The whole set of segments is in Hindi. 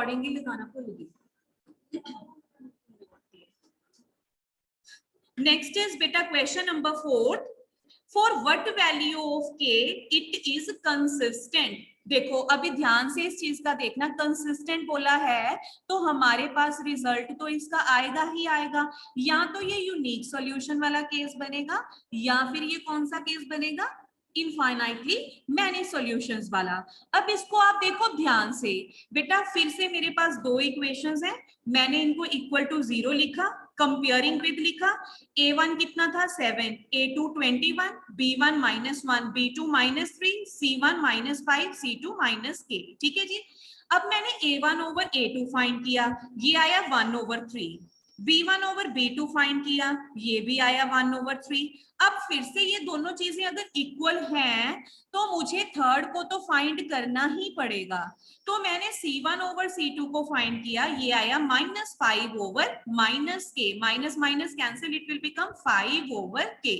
अकॉर्डिंगली लगाना भूल गई। नेक्स्ट इज बेटा question number 4, for what value of के इट इज कंसिस्टेंट। देखो अभी ध्यान से इस चीज का देखना, कंसिस्टेंट बोला है तो हमारे पास रिजल्ट तो इसका आएगा ही आएगा, या तो ये यूनिक सॉल्यूशन वाला केस बनेगा या फिर ये कौन सा केस बनेगा, इनफाइनाइटली मैनी सॉल्यूशंस वाला। अब इसको आप देखो ध्यान से बेटा, फिर से मेरे पास दो इक्वेशंस हैं, मैंने इनको इक्वल टू 0 लिखा, कंपेयरिंग विद लिखा, a1 कितना था 7, a2 21, b1 -1, b2 -3, c1 -5, c2 -k। ठीक है जी। अब मैंने a1 ओवर a2 फाइंड किया, ये आया 1/3, b1 ओवर b2 फाइंड किया, ये भी आया 1/3। अब फिर से ये दोनों चीजें अगर इक्वल हैं तो मुझे थर्ड को तो फाइंड करना ही पड़ेगा। तो मैंने c1 ओवर c2 को फाइंड किया, ये आया -5 over -k, minus minus cancel, it will become 5 over k।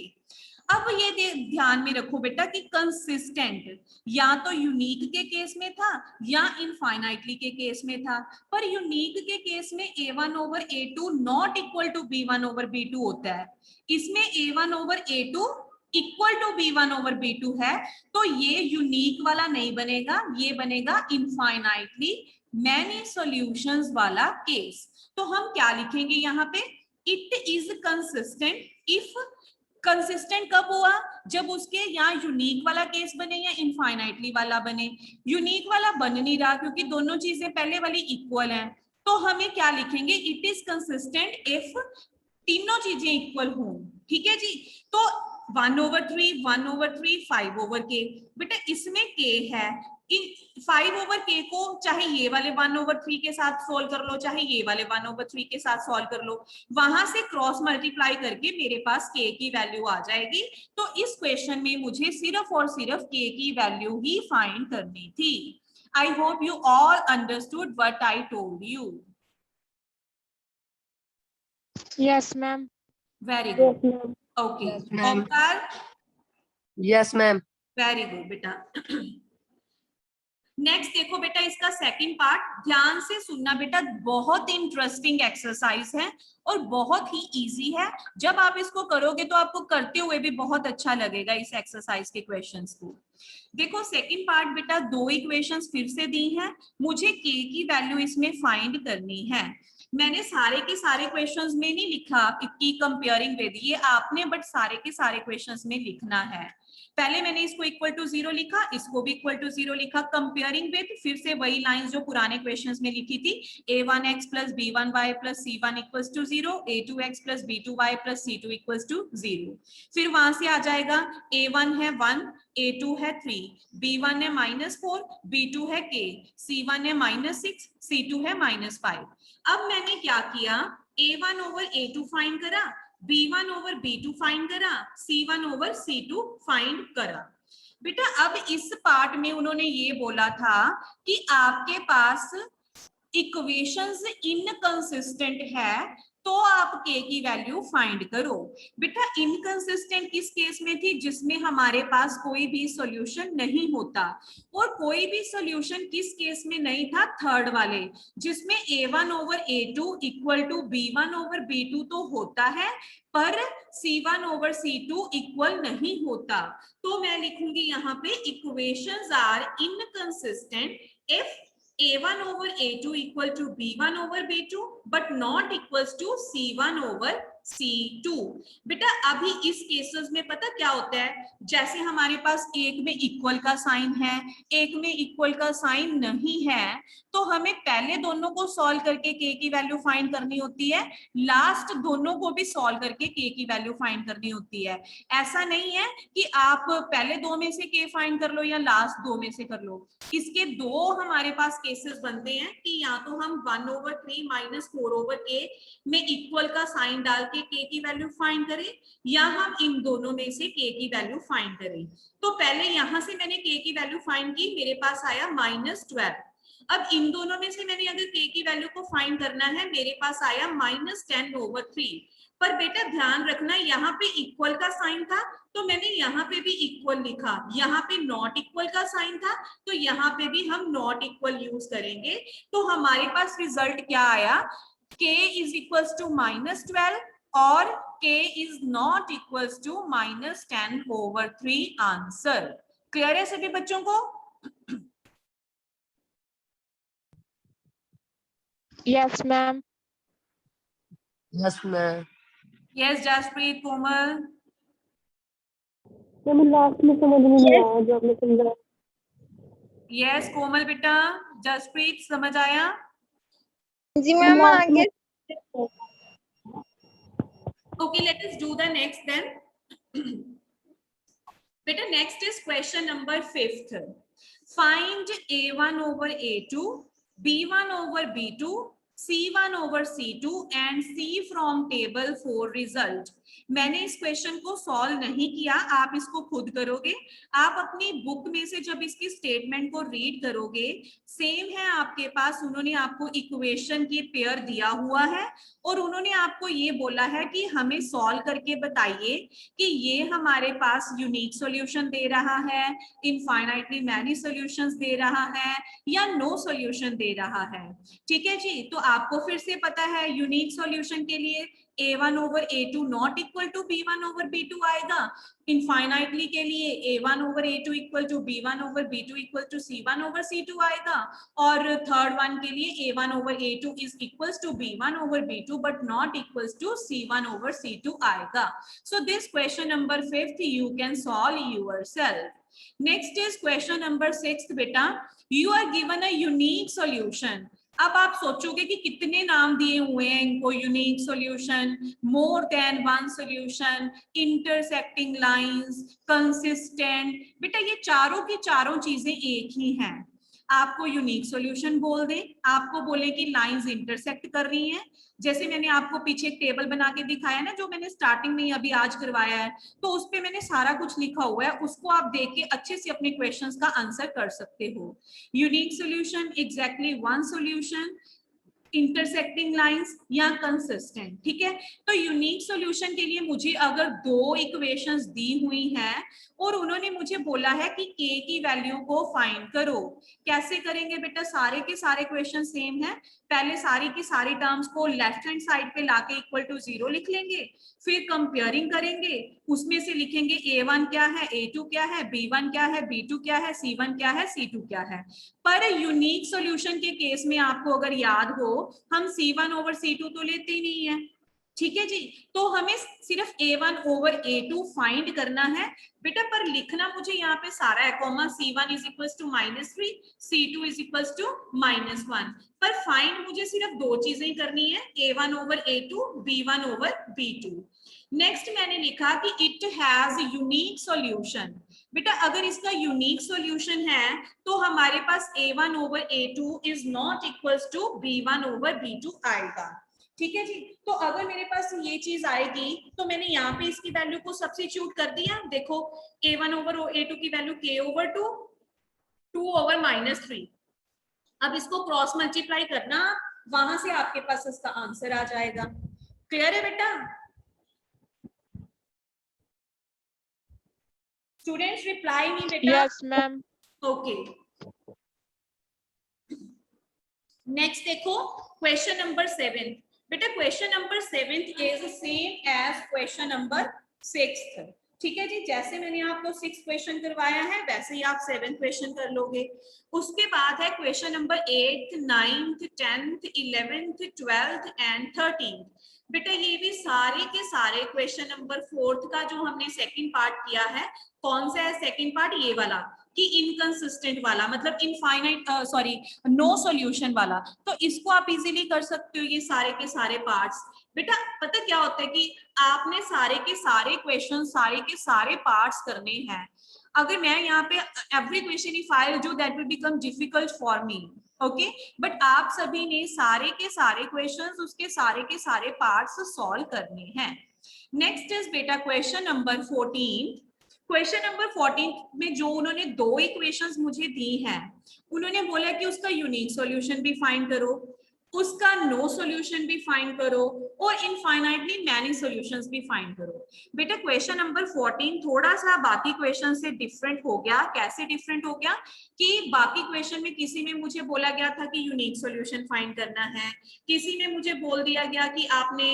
अब ये ध्यान में रखो बेटा कि कंसिस्टेंट या तो यूनिक के केस में था या इनफाइनाइटली के केस में था, पर यूनिक के केस में a1 over a2 not equal to b1 over b2 होता है, इसमें a1 over a2 equal to b1 over b2 है, तो ये यूनिक वाला नहीं बनेगा, ये बनेगा इनफाइनाइटली मैनी सॉल्यूशंस वाला केस। तो हम क्या लिखेंगे यहाँ पे, it is consistent if, consistent कब हुआ, जब उसके यहाँ यूनिक वाला केस बने या इनफाइनाइटली वाला बने। यूनिक वाला बन नहीं रहा क्योंकि दोनों चीजें पहले वाली इक्वल हैं, तो हमें क्या लिखेंगे, इट इज कंसिस्टेंट इफ तीनों चीजें इक्वल हों। ठीक है जी। तो 1/3, 1/3, 5 ओवर के, बेटा इसमें के है, इन 5 ओवर के को चाहे ये वाले 1/3 के साथ सोल्व कर लो, चाहे ये वाले 1/3 के साथ सोल्व कर लो, वहां से क्रॉस मल्टीप्लाई करके मेरे पास के की वैल्यू आ जाएगी। तो इस क्वेश्चन में मुझे सिर्फ और सिर्फ के की वैल्यू ही फाइंड करनी थी। I hope you all understood what I told you. Yes ma'am. Very good. Okay Omkar. Yes ma'am. Very good बेटा। नेक्स्ट देखो बेटा, इसका सेकंड पार्ट ध्यान से सुनना बेटा, बहुत इंटरेस्टिंग एक्सरसाइज है और बहुत ही इजी है। जब आप इसको करोगे तो आपको करते हुए भी बहुत अच्छा लगेगा इस एक्सरसाइज के क्वेश्चंस को। देखो सेकंड पार्ट बेटा, दो इक्वेशंस फिर से दी हैं, मुझे के की वैल्यू इसमें फाइंड करनी है। मैंने सारे के सारे क्वेश्चंस में नहीं लिखा कि कंपेयरिंग विद, ये आपने बट सारे के सारे क्वेश्चंस में लिखना है। पहले मैंने इसको इक्वल टू 0 लिखा, इसको भी इक्वल टू 0 लिखा, कंपेयरिंग विद फिर से वही लाइंस जो पुराने क्वेश्चंस में लिखी थी, a1x plus b1y plus c1 equals to 0, a2x plus b2y plus c2 equals to 0। फिर वहां से आ जाएगा a1 है 1, a2 है 3, b1 है -4, b2 है k, c1 है -6, c2 है -5। अब मैंने क्या किया, a1 ओवर a2 फाइंड करा, b1 ओवर b2 फाइंड करा, c1 ओवर c2 फाइंड करा। बेटा अब इस पार्ट में उन्होंने ये बोला था कि आपके पास इक्वेशंस इनकंसिस्टेंट है तो आप के की वैल्यू फाइंड करो। बेटा इनकंसिस्टेंट किस केस में थी, जिसमें हमारे पास कोई भी सॉल्यूशन नहीं होता, और कोई भी सॉल्यूशन किस केस में नहीं था, थर्ड वाले, जिसमें a1 over a2 equal to b1 over b2 तो होता है पर c1 ओवर c2 इक्वल नहीं होता। तो मैं लिखूंगी यहाँ पे equations are inconsistent if a1 over a2 equal to b1 over b2 but not equals to c1 over c2। बेटा अभी इस केसेस में पता क्या होता है, जैसे हमारे पास एक में इक्वल का साइन है, एक में इक्वल का साइन नहीं है, तो हमें पहले दोनों को सॉल्व करके के की वैल्यू फाइंड करनी होती है, लास्ट दोनों को भी सॉल्व करके के की वैल्यू फाइंड करनी होती है। ऐसा नहीं है कि आप पहले दो में से के फाइंड कर लो या लास्ट दो में से कर लो। इसके दो हमारे पास केसेस बनते हैं कि या तो हम 1/3 माइनस 4/k में इक्वल का साइन डाल के की वैल्यू फाइंड करें, या हम इन दोनों में से के की वैल्यू फाइंड करें। तो पहले यहां से मैंने के की वैल्यू फाइंड की, मेरे पास आया -12। अब इन दोनों में से मैंने अगर के की वैल्यू को फाइंड करना है, मेरे पास आया -10/3। पर बेटा ध्यान रखना यहाँ पे इक्वल का साइन था तो मैंने यहाँ पे भी इक्वल लिखा, यहाँ पे नॉट इक्वल का साइन था तो यहाँ पे भी हम नॉट इक्वल यूज करेंगे। तो हमारे पास रिजल्ट क्या आया, k इज इक्वल्स टू -12 और k is not equals to -10/3 answer. Clear है सभी बच्चों को? Yes, ma'am. Yes, ma'am. Yes Jaspreet, Komal. Last में समझ में नहीं आया जो आपने समझाया। यस कोमल बेटा, जसप्रीत समझ आया? जी मैम आगे। Okay, let us do the next then. Beta, next is question number 5th. Find A1 over A2, B1 over B2, C1 over C2 and C from table 4 result. मैंने इस क्वेश्चन को सॉल्व नहीं किया, आप इसको खुद करोगे। आप अपनी बुक में से जब इसकी स्टेटमेंट को रीड करोगे, सेम है आपके पास, उन्होंने आपको इक्वेशन की पेयर दिया हुआ है और उन्होंने आपको ये बोला है कि हमें सॉल्व करके बताइए कि ये हमारे पास यूनिक सॉल्यूशन दे रहा है, इनफाइनाइटली मैनी सॉल्यूशंस दे रहा है या नो सॉल्यूशन दे रहा है। ठीक है जी, तो आपको फिर से पता है यूनिक सॉल्यूशन के लिए A1 over A2 not equal to B1 over B2 आएगा, इनफाइनाइटली के लिए A1 over A2 equal to B1 over B2 equal to C1 over C2 आएगा, और थर्ड वन के लिए A1 over A2 is equals to B1 over B2 but not equals to C1 over C2 आएगा। So this question number 5th you can solve yourself. Next is question number 6th बेटा, you are given a unique solution. अब आप सोचोगे कि कितने नाम दिए हुए हैं इनको, unique solution, more than one solution, intersecting lines, consistent. बेटा ये चारों की चारों चीजें एक ही हैं। आपको यूनिक सॉल्यूशन बोल दे, आपको बोले कि लाइंस इंटरसेक्ट कर रही हैं, जैसे मैंने आपको पीछे एक टेबल बना के दिखाया ना, जो मैंने स्टार्टिंग में अभी आज करवाया है, तो उस पे मैंने सारा कुछ लिखा हुआ है, उसको आप देख के अच्छे से अपने क्वेश्चंस का आंसर कर सकते हो। Unique solution, exactly one solution, intersecting lines या कंसिस्टेंट। ठीक है, तो यूनिक सॉल्यूशन के लिए मुझे अगर दो इक्वेशंस दी हुई हैं और उन्होंने मुझे बोला है कि k की वैल्यू को फाइंड करो, कैसे करेंगे बेटा? सारे के सारे क्वेश्चन सेम है, पहले सारी की सारी टर्म्स को लेफ्ट हैंड साइड पे लाके इक्वल टू 0 लिख लेंगे, फिर कंपेयरिंग करेंगे, उसमें से लिखेंगे A1 क्या है, A2 क्या है, B1 क्या है, B2 क्या है, C1 क्या है, C2 क्या है। पर यूनिक सॉल्यूशन के केस में आपको अगर याद हो, हम C1 over C2 तो लेते ही नहीं है। ठीक है जी, तो हमें सिर्फ A1 over A2 फाइंड करना है बेटा, पर लिखना मुझे यहाँ पे सारा है, comma C1 is equals to -3, C2 is equals to -1, पर फाइंड मुझे सिर्फ दो चीजें करनी है, A1 over A2, B1 over B2। Next मैंने लिखा कि इट हैज यूनिक सॉल्यूशन। बेटा अगर इसका यूनिक सॉल्यूशन है तो हमारे पास A1 over A2 is not equals to B1 over B2 आएगा। ठीक है जी, तो अगर मेरे पास ये चीज आएगी तो मैंने यहाँ पे इसकी वैल्यू को सब्स्टिट्यूट कर दिया। देखो A1 over A2 की वैल्यू K over 2, 2 over -3। अब इसको क्रॉस मल्टीप्लाई करना, वहां से आपके पास इसका आंसर आ जाएगा। क्लियर है बेटा? स्टूडेंट्स रिप्लाई मी बेटा। Yes, ma'am. ओके, नेक्स्ट देखो क्वेश्चन नंबर 7। बेटा question number 7 is same as question number 6। ठीक है जी, जैसे मैंने आपको 6 क्वेश्चन करवाया है वैसे ही आप 7 क्वेश्चन कर लोगे। उसके बाद है question number 8, 9th, 10th, 11th, 12th and 13th। बेटा ये भी सारे के सारे क्वेश्चन नंबर 4th का जो हमने सेकंड पार्ट किया है, कौन सा है सेकंड पार्ट? ये वाला, कि इनकंसिस्टेंट वाला, मतलब इनफाइनाइट सॉरी नो सॉल्यूशन वाला। तो इसको आप इजीली कर सकते हो, ये सारे के सारे पार्ट्स। बेटा पता क्या होता है कि आपने सारे के सारे क्वेश्चन, सारे के सारे पार्ट्स करने हैं। अगर मैं यहाँ पे every question if I will do that will become difficult for me, okay, but आप सभी ने सारे के सारे क्वेश्चंस, उसके सारे के सारे पार्ट्स सॉल्व करने हैं। नेक्स्ट इज बेटा क्वेश्चन नंबर 14। क्वेश्चन नंबर 14 में जो उन्होंने दो इक्वेशंस मुझे दी हैं, उन्होंने बोला कि उसका यूनिक सॉल्यूशन भी फाइंड करो। उसका नो सॉल्यूशन भी फाइंड करो और इनफाइनाइटली मैनी सॉल्यूशंस भी फाइंड करो। बेटा क्वेश्चन नंबर 14 थोड़ा सा बाकी क्वेश्चन से डिफरेंट हो गया। कैसे डिफरेंट हो गया कि बाकी क्वेश्चन में किसी में मुझे बोला गया था कि यूनिक सॉल्यूशन फाइंड करना है, किसी में मुझे बोल दिया गया कि आपने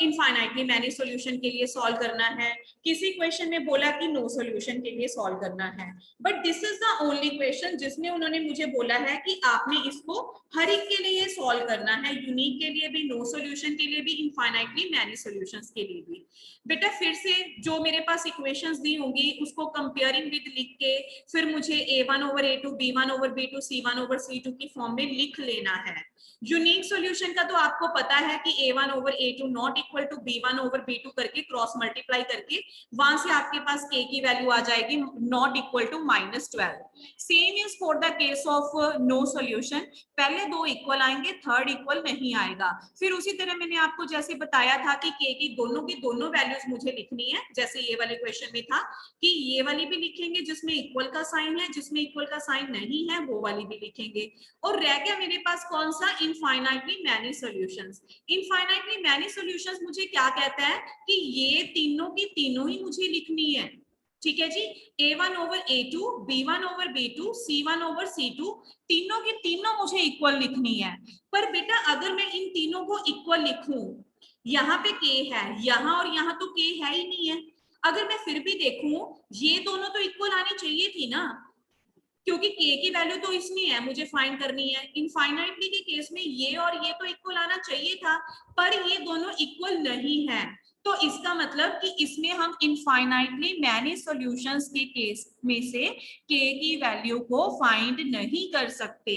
इनफाइनाइटली मैनी सॉल्यूशन के लिए सॉल्व करना है, किसी क्वेश्चन में बोला कि नो सॉल्यूशन के लिए सॉल्व करना है। But this is the only question जिसमें उन्होंने मुझे बोला है कि आपने इसको हर एक के लिए सॉल्व करना है, यूनिक के लिए भी, नो सॉल्यूशन के लिए भी, इनफाइनाइटली मैनी सॉल्यूशंस के लिए भी। बेटा फिर से जो मेरे पास इक्वेशंस दी होंगी उसको कंपेयरिंग विद लिख के फिर मुझे a1 over a2 b1 over b2 c1 over c2 की फॉर्म में लिख लेना है। यूनिक सॉल्यूशन का तो आपको पता है कि a1 over a2 not equal to b1 over b2 करके क्रॉस मल्टीप्लाई करके वहां से आपके पास k की वैल्यू आ जाएगी not equal to -12। Same is for the case of no solution, पहले दो इक्वल आएंगे, थर्ड इक्वल नहीं आएगा। फिर उसी तरह मैंने आपको जैसे बताया था कि k की दोनों वैल्यूज मुझे लिखनी है, जैसे ये वाले क्वेश्चन में था कि ये वाली भी लिखेंगे जिसमें इक्वल का साइन है, जिसमें इक्वल का साइन नहीं है वो वाली भी लिखेंगे। और रह गया मेरे पास कौन सा, infinitely many solutions. Infinitely many solutions मुझे क्या कहता है कि ये तीनों की तीनों ही मुझे लिखनी है। ठीक है जी, a1 over a2 b1 over b2 c1 over c2 तीनों की तीनों मुझे इक्वल लिखनी है। पर बेटा अगर मैं इन तीनों को इक्वल लिखूं, यहाँ पे k है, यहाँ और यहाँ तो k है ही नहीं है। अगर मैं फिर भी देखूं, ये दोनों तो इक्वल आनी चाहिए थी ना, क्योंकि k की वैल्यू तो इसमें है, मुझे फाइंड करनी है। इनफाइनाइटली के केस में ये और ये तो इक्वल आना चाहिए था, पर ये दोनों इक्वल नहीं है। तो इसका मतलब कि इसमें हम इनफाइनाइटली मैनी सॉल्यूशंस के केस में से k की वैल्यू को फाइंड नहीं कर सकते।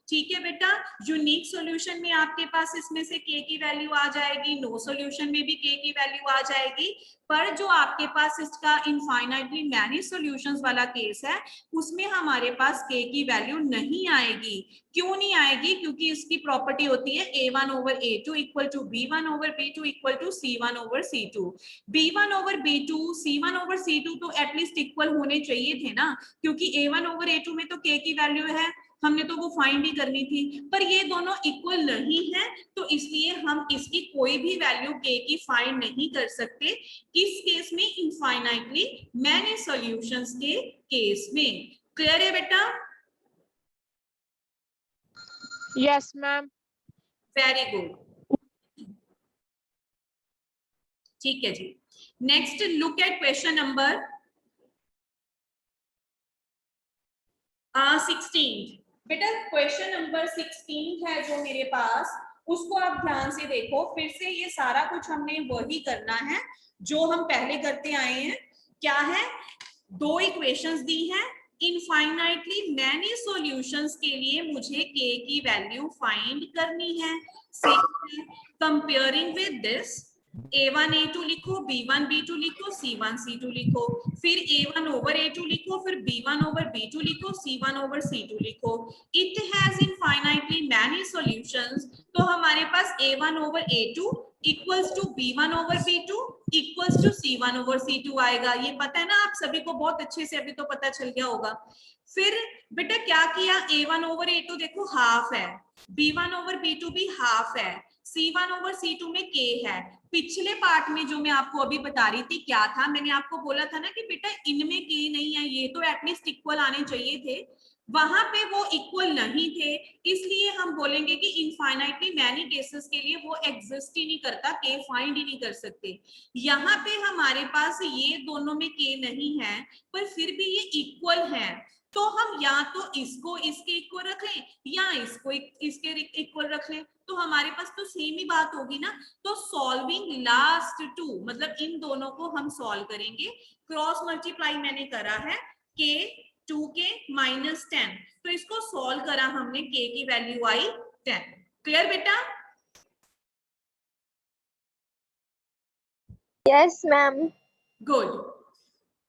ठीक है बेटा, यूनिक सॉल्यूशन में आपके पास इसमें से k की वैल्यू आ जाएगी, नो सॉल्यूशन में भी k की वैल्यू आ जाएगी। पर जो आपके पास इसका इनफाइनाइटली मैनी सॉल्यूशंस वाला केस है उसमें हमारे पास k की वैल्यू नहीं आएगी। क्यों नहीं आएगी? क्योंकि इसकी प्रॉपर्टी होती है a1 over a2 equal to b1 over b2 equal to c1 over c2। b1 over b2 c1 over c2 तो एटलीस्ट इक्वल होने चाहिए थे ना, क्योंकि a1 over a2 में तो k की वैल्यू है, हमने तो वो फाइंड ही करनी थी। पर ये दोनों इक्वल नहीं है, तो इसलिए हम इसकी कोई भी वैल्यू k की फाइंड नहीं कर सकते। किस केस में? इनफाइनाइटली मैनी सॉल्यूशंस के केस में। क्लियर है बेटा? Yes, ma'am. वेरी गुड, ठीक है जी। Next look at question number 16। बेटा क्वेश्चन नंबर 16 है जो मेरे पास, उसको आप ध्यान से देखो। फिर से ये सारा कुछ हमने वही करना है जो हम पहले करते आए हैं। क्या है? दो इक्वेशंस दी हैं, इनफाइनाइटली मैनी सॉल्यूशंस के लिए मुझे k की वैल्यू फाइंड करनी है। Comparing with this, a1 a2 लिखो, b1 b2 लिखो, c1 c2 लिखो, फिर a1 over a2 लिखो, फिर b1 over b2 लिखो, c1 over c2 लिखो। It has infinitely many solutions, तो हमारे पास a1 over a2 equals to b1 over b2 equals to c1 over c2 आएगा। ये पता है ना आप सभी को बहुत अच्छे से, अभी तो पता चल गया होगा। फिर बेटा क्या किया, a1 over a2 देखो हाफ है, b1 over b2 भी हाफ है, c1 over c2 में k है। पिछले पार्ट में जो मैं आपको अभी बता रही थी क्या था, मैंने आपको बोला था ना कि बेटा इनमें k नहीं है, ये तो एटलीस्ट इक्वल आने चाहिए थे, वहां पे वो इक्वल नहीं थे, इसलिए हम बोलेंगे कि इनफाइनाइटली मैनी केसेस के लिए वो एग्जिस्ट ही नहीं करता, k फाइंड ही नहीं कर सकते। यहाँ पे हमारे पास ये दोनों में k नहीं है, पर फिर भी ये इक्वल है, तो हम या तो इसको इसके इक्वल रख लें या इसको इसके इक्वल रख लें, तो हमारे पास तो सेम ही बात होगी ना। तो सॉल्विंग लास्ट टू, मतलब इन दोनों को हम सॉल्व करेंगे। क्रॉस मल्टीप्लाई मैंने करा है k 2k -10, तो इसको सॉल्व करा हमने, k की वैल्यू आई 10। क्लियर बेटा? Yes, ma'am. Good.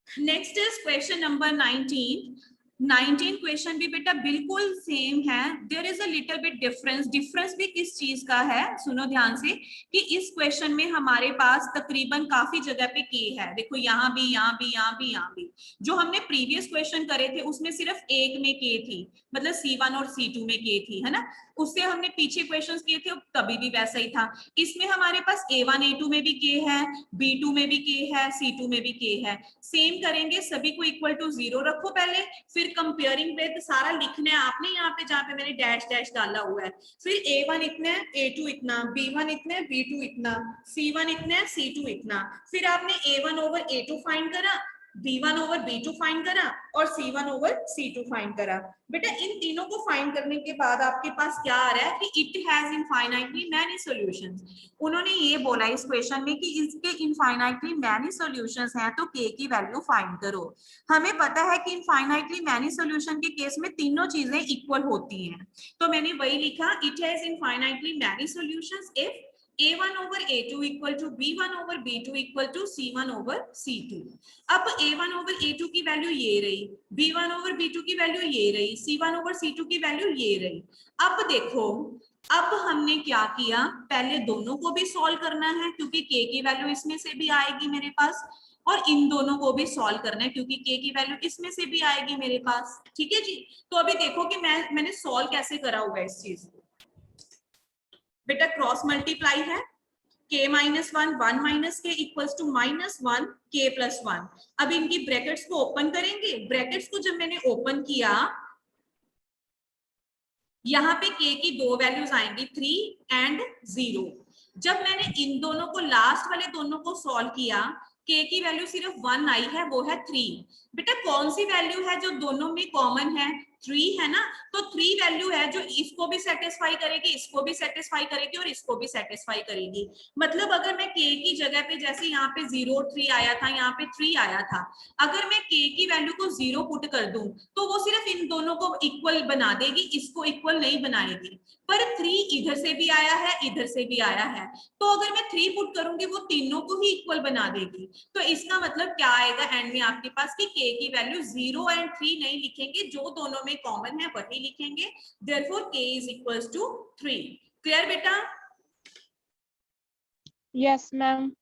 Next is question number 19। 19 question भी बेटा बिल्कुल सेम है, there is a little bit difference. Difference भी किस चीज का है, सुनो ध्यान से, कि इस क्वेश्चन में हमारे पास तकरीबन काफी जगह पे के है। देखो यहाँ भी, यहाँ भी, यहाँ भी, यहाँ भी। जो हमने प्रीवियस क्वेश्चन करे थे उसमें सिर्फ एक में के थी, मतलब C1 और C2 में के थी, है ना। उससे हमने पीछे क्वेश्चंस किए थे तभी भी वैसा ही था। इसमें हमारे पास A1 A2 में भी के है, B2 में भी के है, C2 में भी के है। सेम करेंगे, सभी को इक्वल टू 0 रखो पहले, फिर कंपेयरिंग विद सारा लिखना है आपने यहाँ पे जहाँ पे मैंने डैश डैश डाला हुआ है। फिर A1 इतना है, A2 इतना, B1 इतना है, B2 इतना, C1 इतना है, C2 इतना। फिर आपने A1 ओवर A2 फाइंड करा, B1 ओवर B2 फाइंड करा और C1 ओवर C2 फाइंड करा। बेटा इन तीनों को फाइंड करने के बाद आपके पास क्या आ रहा है कि it has infinitely many solutions. उन्होंने ये बोला इस क्वेश्चन में कि इसके इनफाइनाइटली मैनी सॉल्यूशंस हैं, तो के की वैल्यू फाइंड करो। हमें पता है कि इनफाइनाइटली मैनी सॉल्यूशन के केस में तीनों चीजें इक्वल होती हैं, तो मैंने वही लिखा, it has infinitely many solutions if A1 over A2 equal to B1 over B2 equal to C1 over C2। अब A1 over A2 की वैल्यू ये रही, B1 over B2 की वैल्यू ये रही, C1 over C2 की वैल्यू ये रही। अब देखो, अब हमने क्या किया, पहले दोनों को भी सॉल्व करना है क्योंकि K की वैल्यू इसमें से भी आएगी मेरे पास, और इन दोनों को भी सॉल्व करना है क्योंकि K की वैल्यू इसमें से भी आएगी मेरे पास। ठीक है जी। तो अभी देखो कि मैंने सॉल्व कैसे करा हुआ है इस चीज को। बेटा क्रॉस मल्टीप्लाई है, k minus 1 1 minus K equals to minus 1 k plus 1। अब इनकी ब्रैकेट्स को ओपन करेंगे। ब्रैकेट्स को जब मैंने ओपन किया, यहाँ पे k की दो वैल्यूज आएंगी 3 एंड 0। जब मैंने इन दोनों को, लास्ट वाले दोनों को सॉल्व किया, k की वैल्यू सिर्फ 1 आई है, वो है 3। बेटा कौन सी वैल्यू है जो दोनों में कॉमन है, 3 है ना। तो 3 वैल्यू है जो इसको भी सेटिस्फाई करेगी, इसको भी सेटिस्फाई करेगी और इसको भी सेटिस्फाई करेगी। मतलब अगर मैं k की जगह पे, जैसे यहाँ पे 0 और 3 आया था, यहाँ पे 3 आया था, अगर मैं k की वैल्यू को 0 पुट कर दूं तो वो सिर्फ इन दोनों को इक्वल बना देगी, इसको इक्वल नहीं बनाएगी। पर 3 इधर से भी आया है, इधर से भी आया है, तो अगर मैं 3 पुट करूंगी वो तीनों को ही इक्वल बना देगी। तो इसका मतलब क्या आएगा एंड में आपके पास कि k की वैल्यू 0 एंड 3 नहीं लिखेंगे, जो दोनों में कॉमन है वही लिखेंगे। Therefore k is equals to 3। Clear बेटा? Yes, ma'am.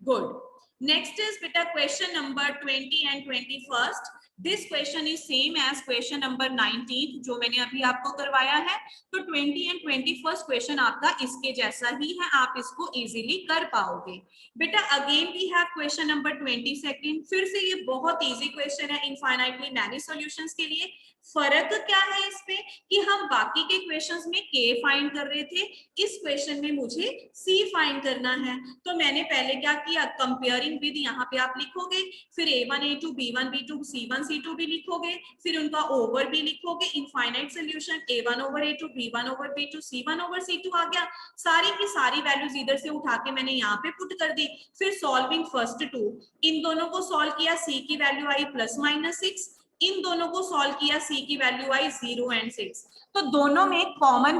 Good. Next is beta question number 20 and 21st. This question is same as question number 19 जो मैंने अभी आपको करवाया है। तो 20 and 21st question आपका इसके जैसा ही है, आप इसको easily कर पाओगे। बेटा again we have question number 22nd। फिर से ये बहुत easy question है infinitely many solutions के लिए। फर्क क्या है इस पे कि हम बाकी के क्वेश्चंस में k फाइंड कर रहे थे, इस क्वेश्चन में मुझे c फाइंड करना है। तो मैंने पहले क्या किया, कंपेयरिंग विद, यहाँ पे आप लिखोगे, फिर A1 A2 B1 B2 C1 C2 भी लिखोगे, फिर उनका ओवर भी लिखोगे, infinite solution A1 over A2 B1 over B2 C1 over C2 आ गया। सारी की सारी वैल्यूज इधर से उठा के मैंने यहाँ पे पुट कर दी। फिर सॉल्विंग फर्स्ट टू, इन दोनों को सॉल्व किया, C की वैल्यू आई +/6, इन दोनों को सॉल्व किया, C की वैल्यू आई 0 एंड 6। तो दोनों में कॉमन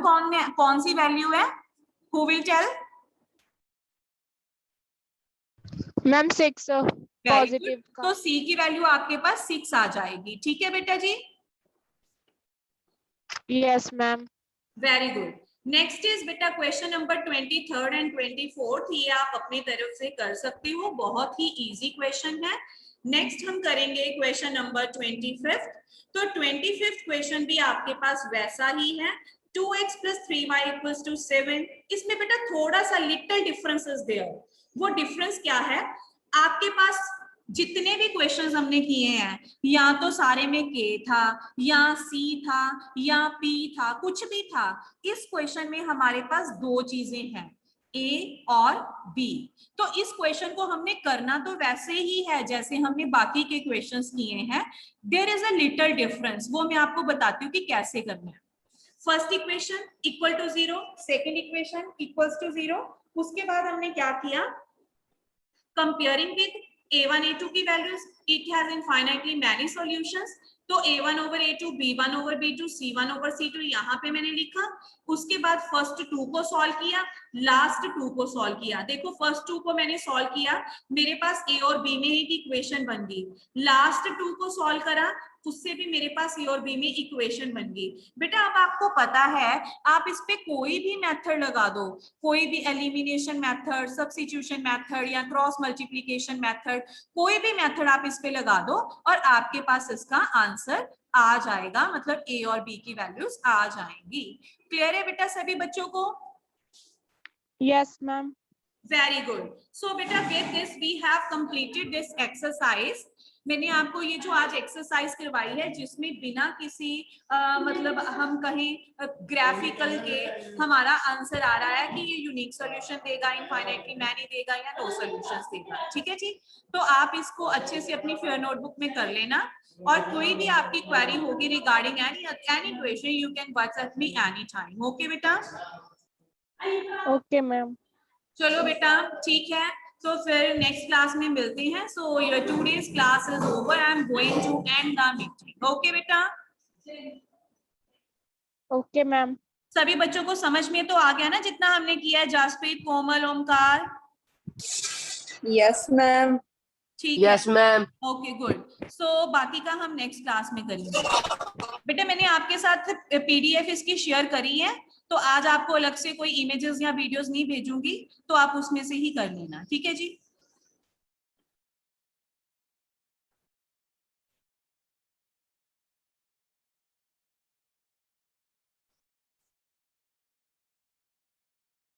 कौन सी वैल्यू है? Who will tell? Ma'am, 6 very positive good. का. तो C की वैल्यू आपके पास 6 आ जाएगी। ठीक है बेटा जी? Yes, ma'am. Very good. Next is बेटा question number 23rd and 24th। ये आप अपनी तरफ से कर सकते हो, बहुत ही इजी क्वेश्चन है। नेक्स्ट हम करेंगे क्वेश्चन नंबर 25th। तो 25th क्वेश्चन भी आपके पास वैसा ही है, 2x + 3y = 7। इसमें बेटा थोड़ा सा लिटिल डिफरेंस इज देयर। वो डिफरेंस क्या है, आपके पास जितने भी क्वेश्चंस हमने किए हैं, या तो सारे में k था, या c था, या p था, कुछ भी था। इस क्वेश्चन में हमारे पास दो चीजें हैं, a और b। तो इस क्वेश्चन को हमने करना तो वैसे ही है जैसे हमने बाकी के क्वेश्चंस किए हैं। There is a little difference, वो मैं आपको बताती हूँ कि कैसे करना है। First equation equal to 0, second equation equals to 0। उसके बाद हमने क्या किया, कंपेयरिंग विद A1 A2 की values, it has infinitely many solutions. तो A1 over A2 B1 over B2 C1 over C2 यहाँ पे मैंने लिखा। उसके बाद फर्स्ट 2 को सॉल्व किया, लास्ट 2 को सॉल्व किया। देखो फर्स्ट 2 को मैंने सॉल्व किया, मेरे पास A और B में ही इक्वेशन बन गई। लास्ट 2 को सॉल्व करा, उससे भी मेरे पास ए और बी में इक्वेशन बन गई। बेटा अब आपको पता है आप इस पे कोई भी मेथड लगा दो, कोई भी एलिमिनेशन मेथड, सब्स्टिट्यूशन मेथड या क्रॉस मल्टीप्लिकेशन मेथड, कोई भी मेथड आप इस पे लगा दो और आपके पास इसका आंसर आ जाएगा, मतलब ए और बी की वैल्यूज आ जाएंगी। क्लियर है बेटा सभी बच्चों को? Yes, ma'am. Very good. So बेटा with this we have completed this exercise. मैंने आपको ये जो आज एक्सरसाइज करवाई है जिसमें बिना किसी मतलब हम कहें ग्राफिकल के हमारा आंसर आ रहा है कि ये यूनिक सॉल्यूशन देगा, इनफाइनाइटली मैनी देगा या नो सॉल्यूशंस देगा। ठीक है जी, तो आप इसको अच्छे से अपनी फेयर नोटबुक में कर लेना और कोई भी आपकी क्वेरी होगी regarding any question you can WhatsApp me any time. Okay बेटा? Okay, ma'am. चलो बेटा ठीक है, तो फिर नेक्स्ट क्लास में मिलते हैं। So your today's class is over, I am going to end the meeting. Okay बेटा? Okay, ma'am. सभी बच्चों को समझ में तो आ गया ना जितना हमने किया है? जासप्रीत, कोमल, ओमकार? Yes ma'am. ठीक है, yes ma'am. Okay good. So बाकी का हम नेक्स्ट क्लास में करेंगे। बेटा मैंने आपके साथ पीडीएफ इसकी शेयर करी है, तो आज आपको अलग से कोई इमेजेस या वीडियोस नहीं भेजूंगी, तो आप उसमें से ही कर लेना। ठीक है जी?